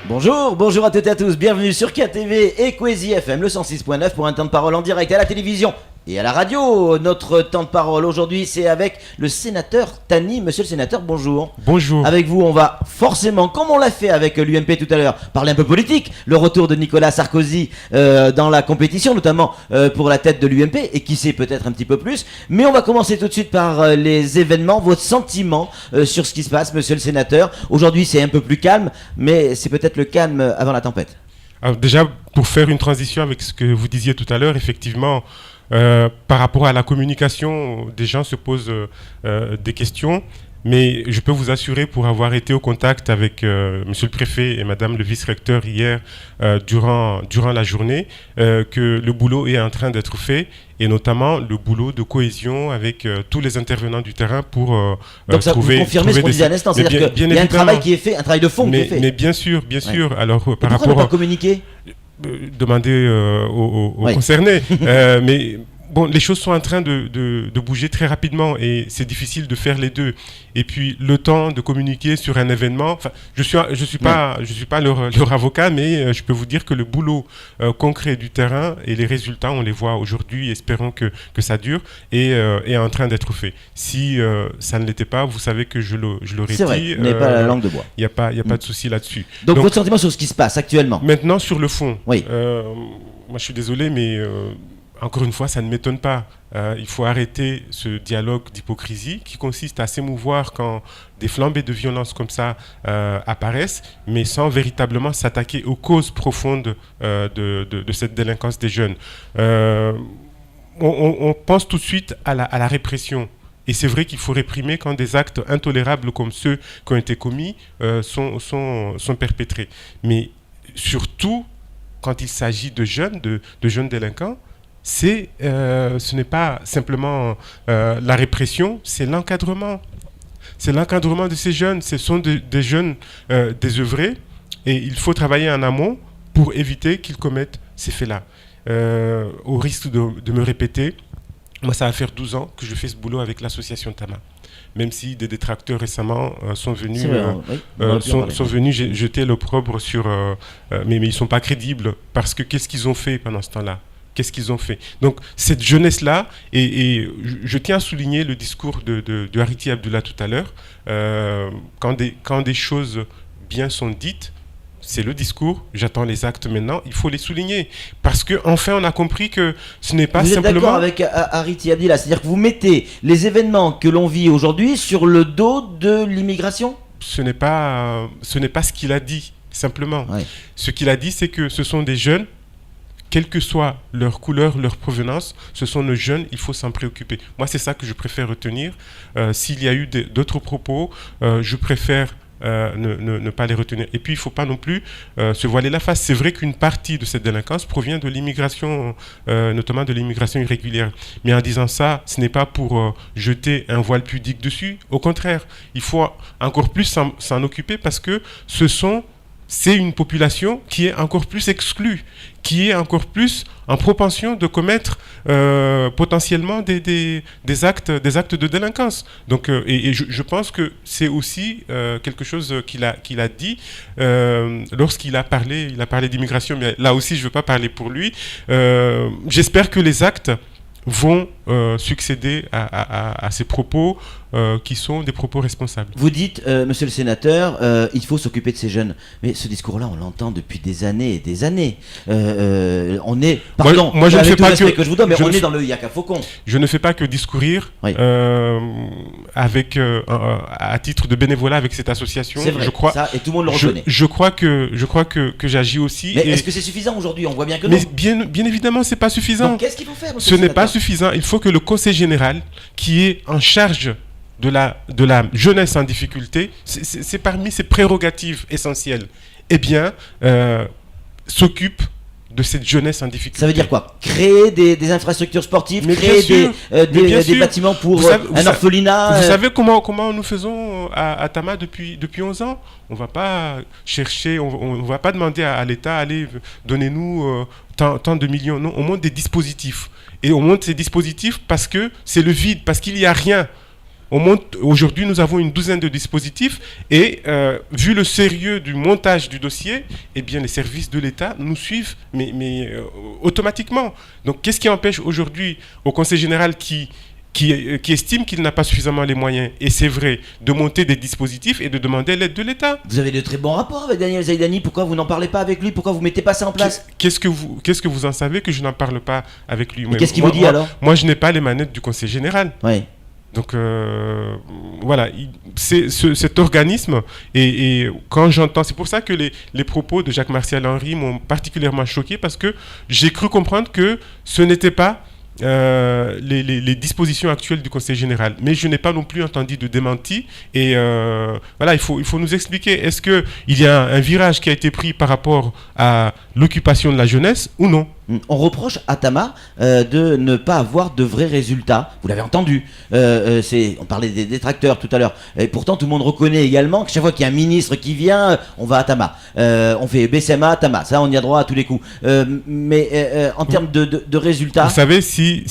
Bonjour à toutes et à tous, bienvenue sur KTV et Kwezi FM, le 106.9 pour un temps de parole en direct à la télévision et à la radio. Notre temps de parole aujourd'hui, c'est avec le sénateur Tani. Monsieur le sénateur, bonjour. Bonjour. Avec vous, on va forcément, comme on l'a fait avec l'UMP tout à l'heure, parler un peu politique. Le retour de Nicolas Sarkozy dans la compétition, notamment pour la tête de l'UMP, et qui sait peut-être un petit peu plus. Mais on va commencer tout de suite par les événements, vos sentiments sur ce qui se passe, monsieur le sénateur. Aujourd'hui, c'est un peu plus calme, mais c'est peut-être le calme avant la tempête. Alors déjà, pour faire une transition avec ce que vous disiez tout à l'heure, effectivement, par rapport à la communication, des gens se posent des questions, mais je peux vous assurer, pour avoir été au contact avec monsieur le préfet et madame le vice-recteur hier durant la journée, que le boulot est en train d'être fait, et notamment le boulot de cohésion avec tous les intervenants du terrain pour donc ça, trouver... vous confirmez ce qu'on disait à l'instant, c'est-à-dire qu'il y a un travail qui est fait, un travail de fond qui est fait. Mais bien sûr. Ouais. Alors, par rapport... Pourquoi ne pas communiquer ? Demander aux concernés. Mais bon, les choses sont en train de bouger très rapidement et c'est difficile de faire les deux. Et puis le temps de communiquer sur un événement. Enfin, je suis pas leur avocat, mais je peux vous dire que le boulot concret du terrain et les résultats, on les voit aujourd'hui. Espérons que ça dure et est en train d'être fait. Si ça ne l'était pas, vous savez que je l'aurais c'est dit. Vrai, n'est pas la langue de bois. Il y a pas de souci là-dessus. Donc votre sentiment sur ce qui se passe actuellement. Maintenant sur le fond. Oui. Moi, je suis désolé, mais encore une fois, ça ne m'étonne pas. Il faut arrêter ce dialogue d'hypocrisie qui consiste à s'émouvoir quand des flambées de violence comme ça apparaissent, mais sans véritablement s'attaquer aux causes profondes de cette délinquance des jeunes. On pense tout de suite à la répression. Et c'est vrai qu'il faut réprimer quand des actes intolérables comme ceux qui ont été commis sont perpétrés. Mais surtout, quand il s'agit de jeunes délinquants, ce n'est pas simplement la répression, c'est l'encadrement. C'est l'encadrement de ces jeunes. Ce sont des jeunes désœuvrés et il faut travailler en amont pour éviter qu'ils commettent ces faits-là. Au risque de me répéter, moi ça va faire 12 ans que je fais ce boulot avec l'association Tama. Même si des détracteurs récemment sont venus jeter l'opprobre sur... mais ils ne sont pas crédibles parce que qu'est-ce qu'ils ont fait pendant ce temps-là ? Qu'est-ce qu'ils ont fait ? Donc cette jeunesse-là, et je tiens à souligner le discours de Harity Abdullah tout à l'heure, quand des choses bien sont dites, c'est le discours, j'attends les actes maintenant, il faut les souligner. Parce qu'enfin, on a compris que ce n'est pas simplement... Vous êtes d'accord avec Harity Abdullah, c'est-à-dire que vous mettez les événements que l'on vit aujourd'hui sur le dos de l'immigration ? Ce n'est pas ce qu'il a dit, simplement. Ouais. Ce qu'il a dit, c'est que ce sont des jeunes, quelle que soit leur couleur, leur provenance, ce sont nos jeunes, il faut s'en préoccuper. Moi, c'est ça que je préfère retenir. S'il y a eu d'autres propos, je préfère... ne pas les retenir. Et puis, il ne faut pas non plus se voiler la face. C'est vrai qu'une partie de cette délinquance provient de l'immigration, notamment de l'immigration irrégulière. Mais en disant ça, ce n'est pas pour jeter un voile pudique dessus. Au contraire, il faut encore plus s'en occuper parce que c'est une population qui est encore plus exclue, qui est encore plus en propension de commettre potentiellement des actes de délinquance. Donc, et je pense que c'est aussi quelque chose qu'il a dit lorsqu'il a parlé d'immigration, mais là aussi je ne veux pas parler pour lui. J'espère que les actes vont succéder à ces propos qui sont des propos responsables. Vous dites, monsieur le sénateur, il faut s'occuper de ces jeunes. Mais ce discours-là, on l'entend depuis des années et des années. On est, pardon, moi, je ne fais pas que je vous donne, mais on est dans le Yaka Faucon. Je ne fais pas que discourir oui. à titre de bénévolat avec cette association. C'est vrai, je crois, ça, et tout le monde le reconnaît. Je crois que j'agis aussi. Mais est-ce que c'est suffisant aujourd'hui ? On voit bien que non. Mais bien évidemment, c'est pas suffisant. Donc, qu'est-ce qu'il faut faire, monsieur Ce n'est pas suffisant. Il faut que le Conseil général, qui est en charge de la jeunesse en difficulté, c'est parmi ses prérogatives essentielles, eh bien, s'occupe de cette jeunesse en difficulté. Ça veut dire quoi ? Créer des infrastructures sportives, créer des bâtiments pour un orphelinat. Vous savez comment nous faisons à Tama depuis 11 ans ? On ne va pas chercher, on ne va pas demander à l'État, allez, donnez-nous tant de millions. Non, on monte des dispositifs. Et on monte ces dispositifs parce que c'est le vide, parce qu'il n'y a rien. Aujourd'hui, nous avons une douzaine de dispositifs et vu le sérieux du montage du dossier, eh bien, les services de l'État nous suivent, mais automatiquement. Donc, qu'est-ce qui empêche aujourd'hui au Conseil général qui estime qu'il n'a pas suffisamment les moyens, et c'est vrai, de monter des dispositifs et de demander l'aide de l'État. Vous avez de très bons rapports avec Daniel Zaidani, pourquoi vous n'en parlez pas avec lui? Pourquoi vous ne mettez pas ça en place? Qu'est-ce que vous en savez que je n'en parle pas avec lui? Qu'est-ce qu'il vous dit alors? Moi, je n'ai pas les manettes du Conseil général. Oui. Donc voilà, c'est cet organisme, et quand j'entends, c'est pour ça que les propos de Jacques-Martial Henry m'ont particulièrement choqué, parce que j'ai cru comprendre que ce n'était pas les dispositions actuelles du Conseil général. Mais je n'ai pas non plus entendu de démenti. Et voilà, il faut nous expliquer, est-ce qu'il y a un virage qui a été pris par rapport à l'occupation de la jeunesse ou non? On reproche à Tama de ne pas avoir de vrais résultats. Vous l'avez entendu. On parlait des détracteurs tout à l'heure. Et pourtant, tout le monde reconnaît également que chaque fois qu'il y a un ministre qui vient, on va à Tama. On fait BCMA à Tama. Ça, on y a droit à tous les coups. Mais en termes de résultats... Vous savez, si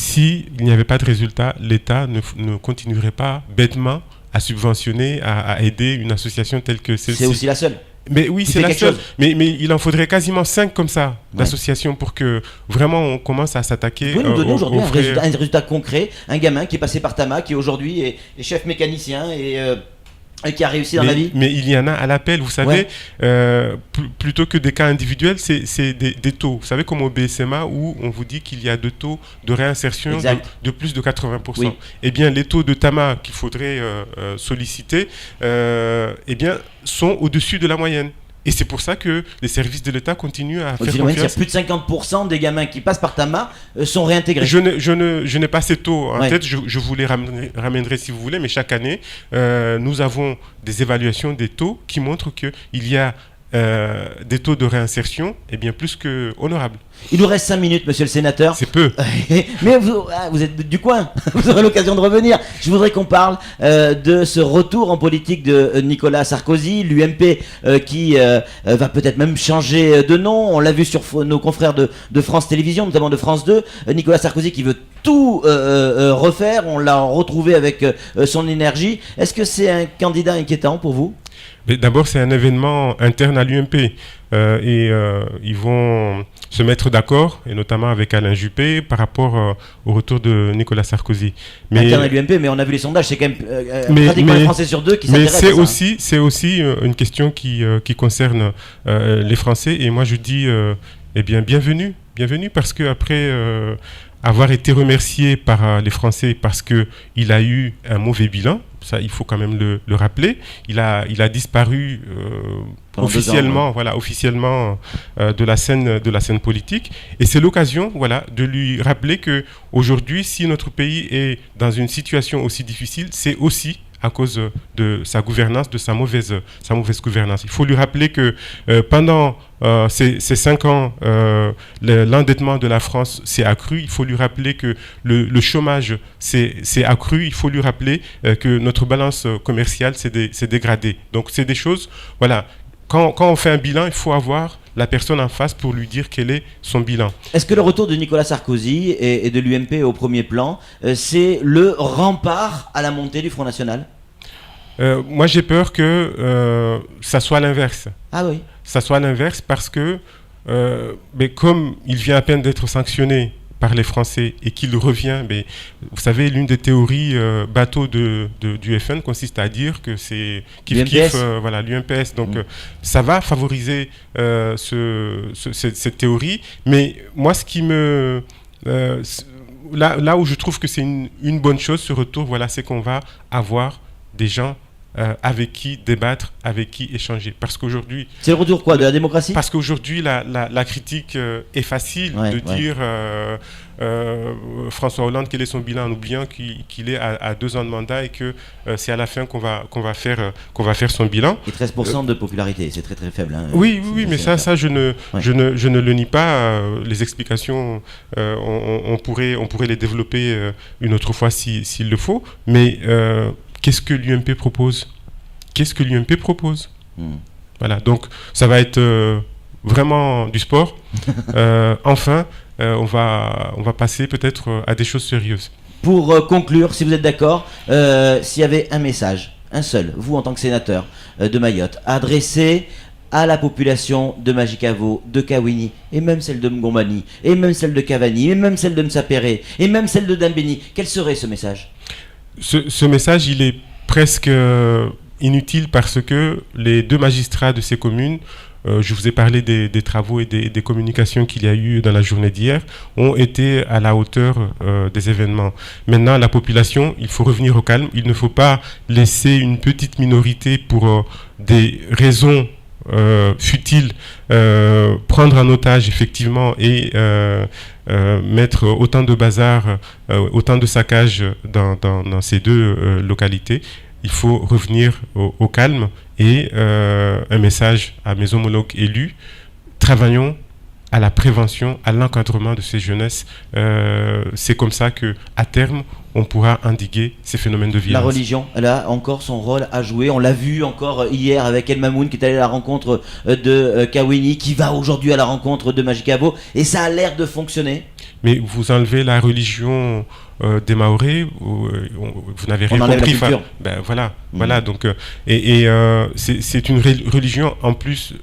il n'y avait pas de résultats, l'État ne continuerait pas bêtement à subventionner, à aider une association telle que celle-ci. C'est aussi la seule. Mais oui, c'est la seule. Mais il en faudrait quasiment 5 comme ça, d'associations, pour que vraiment on commence à s'attaquer. Vous pouvez nous donner aujourd'hui un résultat concret, un gamin qui est passé par Tama, qui aujourd'hui est chef mécanicien et qui a réussi dans la vie? Mais il y en a à l'appel, vous savez, plutôt que des cas individuels, c'est des taux. Vous savez, comme au BSMA, où on vous dit qu'il y a des taux de réinsertion de plus de 80%. Oui. Eh bien, les taux de Tama qu'il faudrait solliciter, eh bien, sont au-dessus de la moyenne. Et c'est pour ça que les services de l'État continuent à faire confiance. Plus de 50% des gamins qui passent par Tama sont réintégrés. Je n'ai pas ces taux en tête, je vous les ramènerai si vous voulez, mais chaque année, nous avons des évaluations des taux qui montrent qu'il y a des taux de réinsertion bien plus que honorables. Il nous reste 5 minutes, monsieur le sénateur. C'est peu. Mais vous êtes du coin, vous aurez l'occasion de revenir. Je voudrais qu'on parle de ce retour en politique de Nicolas Sarkozy, l'UMP qui va peut-être même changer de nom. On l'a vu sur nos confrères de France Télévisions, notamment de France 2. Nicolas Sarkozy qui veut tout refaire, on l'a retrouvé avec son énergie. Est-ce que c'est un candidat inquiétant pour vous? D'abord, c'est un événement interne à l'UMP ils vont se mettre d'accord, et notamment avec Alain Juppé, par rapport au retour de Nicolas Sarkozy. Interne à l'UMP, mais on a vu les sondages, c'est quand même pratiquement un Français sur deux qui s'intéresse à ça. Mais c'est aussi une question qui concerne les Français, et moi je dis, bienvenue, parce qu'après avoir été remercié par les Français parce qu'il a eu un mauvais bilan, ça il faut quand même le rappeler, il a disparu officiellement, de la scène politique, et c'est l'occasion de lui rappeler que aujourd'hui, si notre pays est dans une situation aussi difficile, c'est aussi à cause de sa gouvernance, de sa mauvaise gouvernance. Il faut lui rappeler que pendant ces 5 ans, l'endettement de la France s'est accru. Il faut lui rappeler que le chômage s'est accru. Il faut lui rappeler que notre balance commerciale s'est dégradée. Donc c'est des choses, Quand on fait un bilan, il faut avoir la personne en face pour lui dire quel est son bilan. Est-ce que le retour de Nicolas Sarkozy et de l'UMP au premier plan, c'est le rempart à la montée du Front National ? Moi, j'ai peur que ça soit l'inverse. Ah oui. Ça soit l'inverse parce que, comme il vient à peine d'être sanctionné par les Français et qu'il revient, vous savez, l'une des théories bateau du FN consiste à dire que c'est l'UMPS. Donc ça va favoriser cette théorie. Mais moi, ce qui me... là où je trouve que c'est une bonne chose, ce retour, c'est qu'on va avoir des gens avec qui débattre, avec qui échanger. Parce qu'aujourd'hui... C'est le retour de la démocratie ? Parce qu'aujourd'hui, la critique est facile de dire François Hollande, quel est son bilan, en oubliant qu'il est à 2 ans de mandat et que c'est à la fin qu'on va faire son bilan. Et 13% de popularité, c'est très très faible. Hein, oui, mais ça je ne le nie pas. Les explications, on pourrait les développer une autre fois s'il le faut. Mais... qu'est-ce que l'UMP propose ? Voilà, donc ça va être vraiment du sport. Enfin, on va passer peut-être à des choses sérieuses. pour conclure, si vous êtes d'accord, s'il y avait un message, un seul, vous en tant que sénateur de Mayotte, adressé à la population de Majicavo, de Kawini, et même celle de Mgombani, et même celle de Cavani, et même celle de Msapere, et même celle de Dambéni, quel serait ce message ? Ce message, il est presque inutile parce que les deux magistrats de ces communes, je vous ai parlé des travaux et des communications qu'il y a eu dans la journée d'hier, ont été à la hauteur des événements. Maintenant, la population, il faut revenir au calme. Il ne faut pas laisser une petite minorité pour des raisons futiles prendre en otage effectivement et mettre autant de bazar, autant de saccage dans ces deux localités. Il faut revenir au calme et un message à mes homologues élus. Travaillons à la prévention, à l'encadrement de ces jeunesses. C'est comme ça qu'à terme, on pourra endiguer ces phénomènes de violence. La religion, elle a encore son rôle à jouer. On l'a vu encore hier avec El Mamoun qui est allé à la rencontre de Kawini, qui va aujourd'hui à la rencontre de Majicavo. Et ça a l'air de fonctionner. Mais vous enlevez la religion des Maorés, vous n'avez rien compris. Voilà. Donc, c'est une religion en plus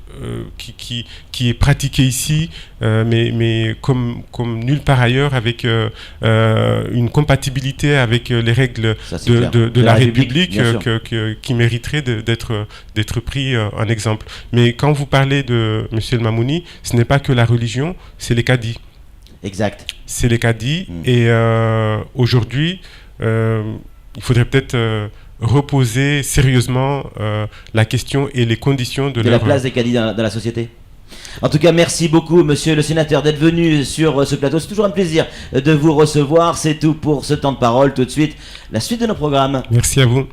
qui est pratiquée ici, mais comme nulle part ailleurs, avec une compatibilité avec les règles de la République qui mériterait d'être pris en exemple. Mais quand vous parlez de M. El Mamouni, ce n'est pas que la religion, c'est les cadis. Exact. C'est les cadis. Et aujourd'hui, il faudrait peut-être reposer sérieusement la question et les conditions de la place des cadis dans la société. En tout cas, merci beaucoup, monsieur le sénateur, d'être venu sur ce plateau. C'est toujours un plaisir de vous recevoir. C'est tout pour ce temps de parole. Tout de suite, la suite de nos programmes. Merci à vous.